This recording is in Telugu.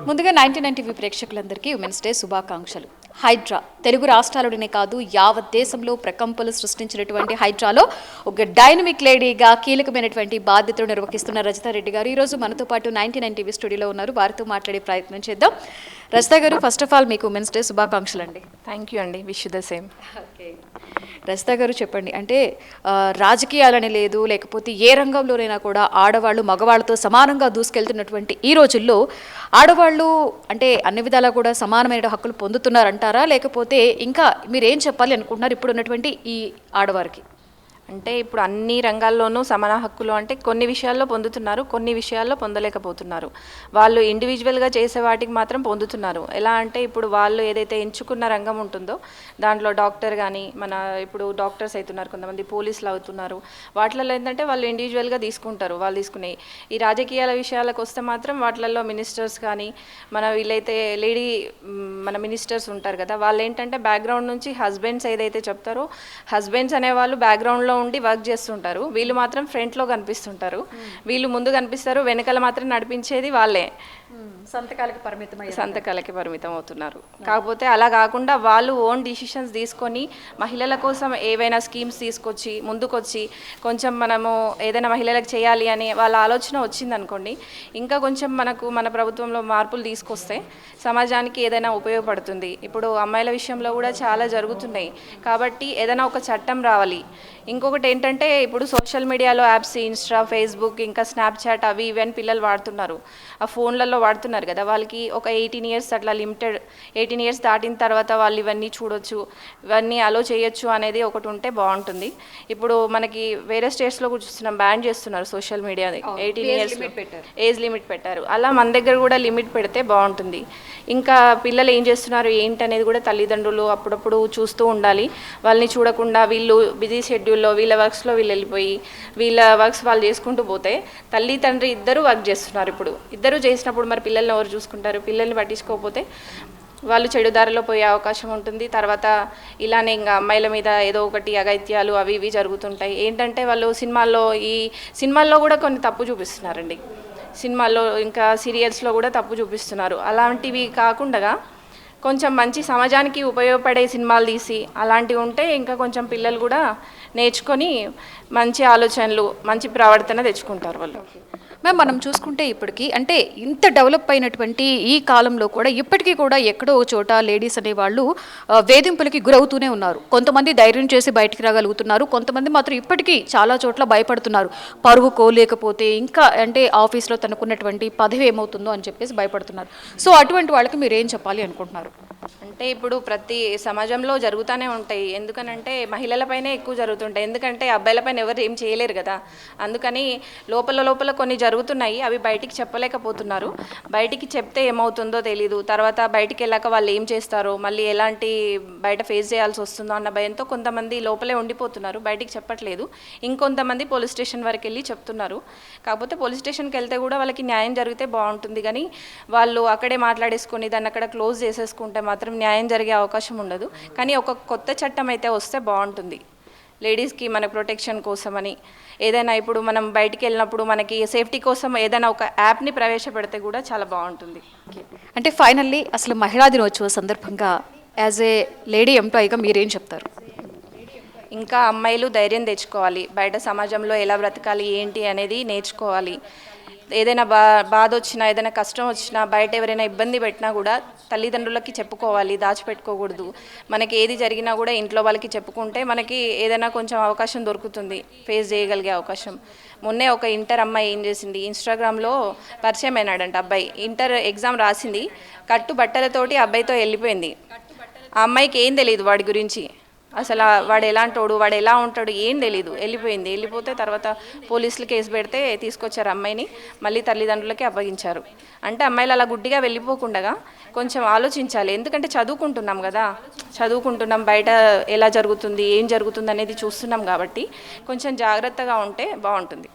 ముందుగా 99 టీవీ ప్రేక్షకులందరికీ ఉమెన్స్ డే శుభాకాంక్షలు. హైడ్రా తెలుగు రాష్ట్రాలలోనే కాదు యావత్ దేశంలో ప్రకంపనలు సృష్టించినటువంటి హైడ్రాలో ఒక డైనమిక్ లేడీగా కీలకమైనటువంటి బాధ్యతలు నిర్వహిస్తున్న రజితారెడ్డి గారు ఈరోజు మనతో పాటు 99 టీవీ స్టూడియోలో ఉన్నారు. వారితో మాట్లాడే ప్రయత్నం చేద్దాం. రజిత గారు, ఫస్ట్ ఆఫ్ ఆల్ మీకు ఉమెన్స్ డే శుభాకాంక్షలు అండి. థ్యాంక్ యూ అండి, wish the same. Okay, Rajitha గారు చెప్పండి, అంటే రాజకీయాలని లేదు, లేకపోతే ఏ రంగంలోనైనా కూడా ఆడవాళ్ళు మగవాళ్ళతో సమానంగా దూసుకెళ్తున్నటువంటి ఈ రోజుల్లో ఆడవాళ్ళు అంటే అన్ని విధాలా కూడా సమానమైన హక్కులు పొందుతున్నారంటారా, లేకపోతే ఇంకా మీరేం చెప్పాలి అనుకుంటున్నారు ఇప్పుడు ఉన్నటువంటి ఈ ఆడవారికి? అంటే ఇప్పుడు అన్ని రంగాల్లోనూ సమాన హక్కులు అంటే కొన్ని విషయాల్లో పొందుతున్నారు, కొన్ని విషయాల్లో పొందలేకపోతున్నారు. వాళ్ళు ఇండివిజువల్గా చేసే వాటికి మాత్రం పొందుతున్నారు. ఎలా అంటే ఇప్పుడు వాళ్ళు ఏదైతే ఎంచుకున్న రంగం ఉంటుందో దాంట్లో డాక్టర్ కానీ, మన ఇప్పుడు డాక్టర్స్ అవుతున్నారు, కొంతమంది పోలీసులు అవుతున్నారు. వాటిలలో ఏంటంటే వాళ్ళు ఇండివిజువల్గా తీసుకుంటారు. వాళ్ళు తీసుకునే ఈ రాజకీయాల విషయాలకు వస్తే మాత్రం వాటిలలో మినిస్టర్స్ కానీ, వీళ్ళైతే మన మినిస్టర్స్ ఉంటారు కదా, వాళ్ళు ఏంటంటే బ్యాక్గ్రౌండ్ నుంచి హస్బెండ్స్ ఏదైతే చెప్తారో హస్బెండ్స్ అనేవాళ్ళు బ్యాక్గ్రౌండ్లో ఉండి వర్క్ చేస్తుంటారు. వీళ్ళు మాత్రం ఫ్రంట్లో కనిపిస్తుంటారు. వీళ్ళు ముందు కనిపిస్తారు, వెనకాల మాత్రం నడిపించేది వాళ్ళే. సంతకాలకి పరిమితం అవుతున్నారు. కాకపోతే అలా కాకుండా వాళ్ళు ఓన్ డిసిషన్స్ తీసుకొని మహిళల కోసం ఏవైనా స్కీమ్స్ తీసుకొచ్చి ముందుకొచ్చి కొంచెం మనము ఏదైనా మహిళలకు చేయాలి అని వాళ్ళ ఆలోచన వచ్చిందనుకోండి, ఇంకా కొంచెం మన ప్రభుత్వంలో మార్పులు తీసుకొస్తే సమాజానికి ఏదైనా ఉపయోగపడుతుంది. ఇప్పుడు అమ్మాయిల విషయంలో కూడా చాలా జరుగుతున్నాయి కాబట్టి ఏదైనా ఒక చట్టం రావాలి. ఇంకొకటి ఏంటంటే ఇప్పుడు సోషల్ మీడియాలో యాప్స్, ఇన్స్టా, ఫేస్బుక్, ఇంకా స్నాప్చాట్ అవి ఇవన్నీ పిల్లలు వాడుతున్నారు. ఆ ఫోన్లలో వాడుతున్నారు కదా, వాళ్ళకి ఒక 18 ఇయర్స్ అట్లా లిమిటెడ్, 18 ఇయర్స్ దాటిన తర్వాత వాళ్ళు ఇవన్నీ చూడొచ్చు, ఇవన్నీ అలో చేయొచ్చు అనేది ఒకటి ఉంటే బాగుంటుంది. ఇప్పుడు మనకి వేరే స్టేట్స్లో కూడా చూస్తున్నాం, బ్యాన్ చేస్తున్నారు సోషల్ మీడియాని. 18 ఇయర్స్ ఏజ్ లిమిట్ పెట్టారు. అలా మన దగ్గర కూడా లిమిట్ పెడితే బాగుంటుంది. ఇంకా పిల్లలు ఏం చేస్తున్నారు ఏంటి అనేది కూడా తల్లిదండ్రులు అప్పుడప్పుడు చూస్తూ ఉండాలి. వాళ్ళని చూడకుండా వీళ్ళు బిజీ షెడ్యూల్లో వీళ్ళ వర్క్స్లో వీళ్ళు వెళ్ళిపోయి వీళ్ళ వర్క్స్ వాళ్ళు చేసుకుంటూ పోతే తల్లి తండ్రి ఇద్దరు వర్క్ చేస్తున్నారు. ఇప్పుడు ఇద్దరు చేసినప్పుడు మరి పిల్లల్ని ఎవరు చూసుకుంటారు? పిల్లల్ని పట్టించుకోకపోతే వాళ్ళు చెడు దారిలో పోయే అవకాశం ఉంటుంది. తర్వాత ఇలానే ఇంకా అమ్మాయిల మీద ఏదో ఒకటి అఘాయిత్యాలు అవి ఇవి జరుగుతుంటాయి. ఏంటంటే వాళ్ళు సినిమాల్లో కూడా కొన్ని తప్పు చూపిస్తున్నారండి. సినిమాల్లో ఇంకా సీరియల్స్లో కూడా తప్పు చూపిస్తున్నారు. అలాంటివి కాకుండా కొంచెం మంచి సమాజానికి ఉపయోగపడే సినిమాలు తీసి అలాంటివి ఉంటే ఇంకా కొంచెం పిల్లలు కూడా నేర్చుకొని మంచి ఆలోచనలు, మంచి ప్రవర్తన తెచ్చుకుంటారు వాళ్ళు. మ్యామ్, మనం చూసుకుంటే ఇప్పటికీ అంటే ఇంత డెవలప్ అయినటువంటి ఈ కాలంలో కూడా ఇప్పటికీ కూడా ఎక్కడో ఒక చోట లేడీస్ అనేవాళ్ళు వేధింపులకి గురవుతూనే ఉన్నారు. కొంతమంది ధైర్యం చేసి బయటికి రాగలుగుతున్నారు, కొంతమంది మాత్రం ఇప్పటికీ చాలా చోట్ల భయపడుతున్నారు. పరువుకో లేకపోతే ఇంకా అంటే ఆఫీస్లో తనకున్నటువంటి పదవి ఏమవుతుందో అని చెప్పేసి భయపడుతున్నారు. సో అటువంటి వాళ్ళకి మీరు ఏం చెప్పాలి అనుకుంటున్నారు? అంటే ఇప్పుడు ప్రతి సమాజంలో జరుగుతూనే ఉంటాయి. ఎందుకనంటే మహిళలపైనే ఎక్కువ జరుగుతుంటాయి. ఎందుకంటే అబ్బాయిలపైన ఎవరు ఏం చేయలేరు కదా. అందుకని లోపల కొన్ని జరుగుతున్నాయి, అవి బయటికి చెప్పలేకపోతున్నారు. బయటికి చెప్తే ఏమవుతుందో తెలీదు. తర్వాత బయటికి వెళ్ళాక వాళ్ళు ఏం చేస్తారో, మళ్ళీ ఎలాంటి బయట ఫేస్ చేయాల్సి వస్తుందో అన్న భయంతో కొంతమంది లోపలే ఉండిపోతున్నారు, బయటికి చెప్పట్లేదు. ఇంకొంతమంది పోలీస్ స్టేషన్ వరకు వెళ్ళి చెప్తున్నారు. కాకపోతే పోలీస్ స్టేషన్కి వెళ్తే కూడా వాళ్ళకి న్యాయం జరిగితే బాగుంటుంది. కానీ వాళ్ళు అక్కడే మాట్లాడేసుకొని దాన్ని అక్కడ క్లోజ్ చేసేసుకుంటే మాత్రం న్యాయం జరిగే అవకాశం ఉండదు. కానీ ఒక కొత్త చట్టం అయితే వస్తే బాగుంటుంది లేడీస్కి, మన ప్రొటెక్షన్ కోసమని. ఏదైనా ఇప్పుడు మనం బయటికి వెళ్ళినప్పుడు మనకి సేఫ్టీ కోసం ఏదైనా ఒక యాప్ని ప్రవేశపెడితే కూడా చాలా బాగుంటుంది. అంటే ఫైనల్లీ అసలు మహిళా దినోత్సవ సందర్భంగా యాజ్ ఏ లేడీ ఎంప్లాయీగా మీరేం చెప్తారు? ఇంకా అమ్మాయిలు ధైర్యం తెచ్చుకోవాలి, బయట సమాజంలో ఎలా బ్రతకాలి ఏంటి అనేది నేర్చుకోవాలి. ఏదైనా బాధ వచ్చినా, ఏదైనా కష్టం వచ్చినా, బయట ఎవరైనా ఇబ్బంది పెట్టినా కూడా తల్లిదండ్రులకి చెప్పుకోవాలి, దాచిపెట్టుకోకూడదు. మనకి ఏది జరిగినా కూడా ఇంట్లో వాళ్ళకి చెప్పుకుంటే మనకి ఏదైనా కొంచెం అవకాశం దొరుకుతుంది, ఫేస్ చేయగలిగే అవకాశం. మొన్నే ఒక ఇంటర్ అమ్మాయి ఏం చేసింది, ఇన్స్టాగ్రామ్లో పరిచయం అయినాడంట అబ్బాయి. ఇంటర్ ఎగ్జామ్ రాసింది, కట్టు బట్టలతోటి అబ్బాయితో వెళ్ళిపోయింది. ఆ అమ్మాయికి ఏం తెలియదు వాడి గురించి, అసలు వాడు ఎలాంటోడు, వాడు ఎలా ఉంటాడు ఏం తెలీదు. వెళ్ళిపోతే తర్వాత పోలీసులు కేసు పెడితే తీసుకొచ్చారు అమ్మాయిని, మళ్ళీ తల్లిదండ్రులకి అప్పగించారు. అంటే అమ్మాయిలు అలా గుడ్డిగా వెళ్ళిపోకుండా కొంచెం ఆలోచించాలి. ఎందుకంటే చదువుకుంటున్నాం, బయట ఎలా జరుగుతుంది ఏం జరుగుతుంది అనేది చూస్తున్నాం కాబట్టి కొంచెం జాగ్రత్తగా ఉంటే బాగుంటుంది.